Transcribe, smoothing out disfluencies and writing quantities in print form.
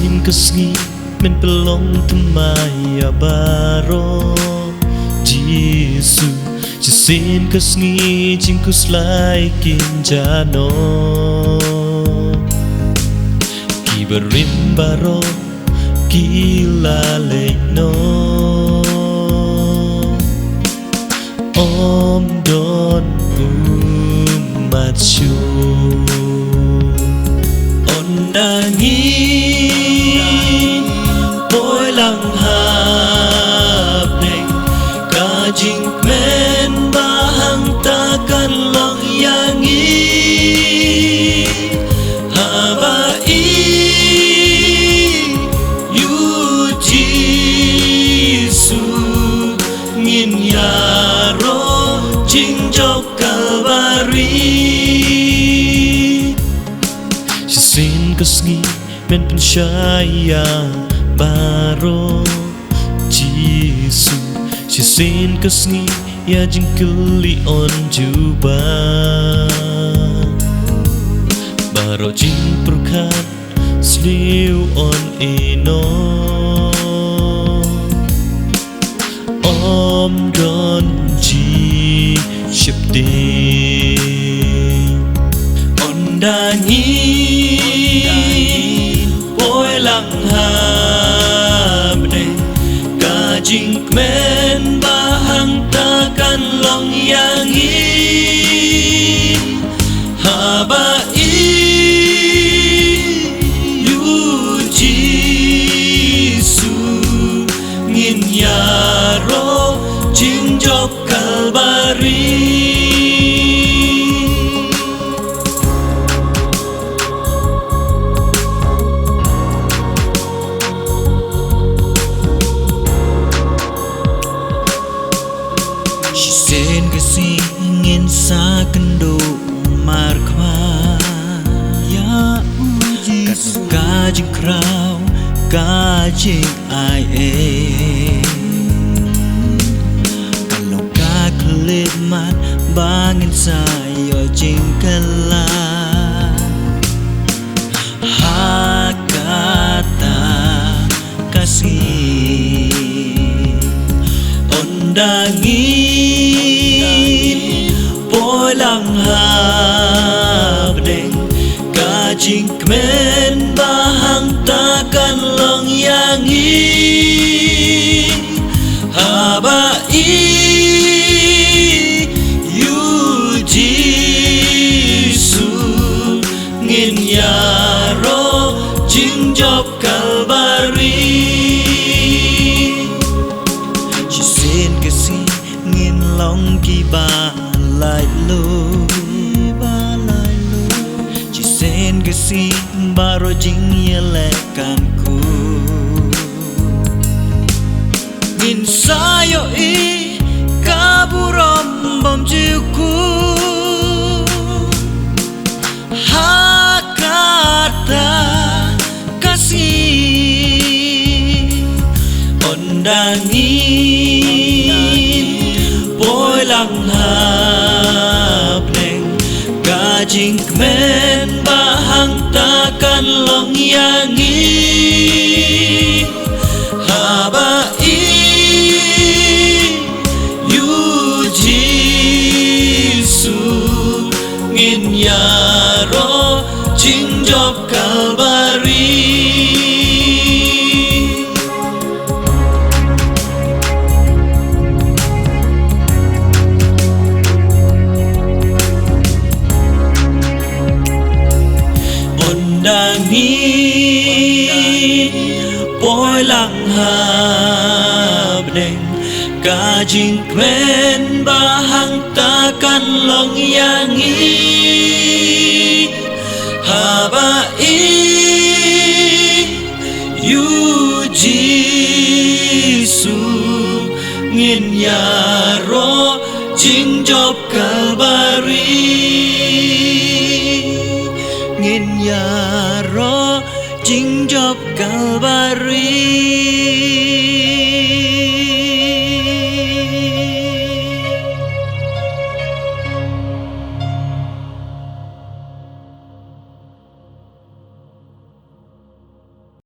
sin kasngi men pelong tumaya baro Jisu chỉ sin kasngi jingkus lai kinjano kibarim baro kila leino om don machu ondangin bôi lăng hạp neng ca jing men bahang takan long yangi habai yu Jisu ngin yaro jing jok Kalvari sin kasngi men pensyaya baro Jisu sin kasngi ya jingkeli on juba baro jing perkat sliu on ino om don ji shipte ondangin bôi lăng hạp neng ca jing men bahang takan long yangi habai yu Jisu ngin yaro jing jok Kalvari sen kesingin sa kendo markwa ya uji kajing kraw kajing ai kalau ka klit mat bangin sayo jing kala hakata kasih ondangin bôi lăng hạp neng ca jing men bahang takan long yangi habai yu Jisu ngin yaro jing jok Kalvari sin kasi ngin long ki ba lai lo chỉ sen kasi baro jing yelekan ku ngin sayo i kaburom bom jiku hakata kasih ondangin bôi lăng hạp neng ca jing men bahang takan long yangi habai yu Jisu ngin yaro jing jok Kalvari ondangin bôi lăng hạp neng ca jing men bahang takan long yangi habai yu Jisu ngin yaro jing jok Kalvari ngin yaro jing jok Kalvari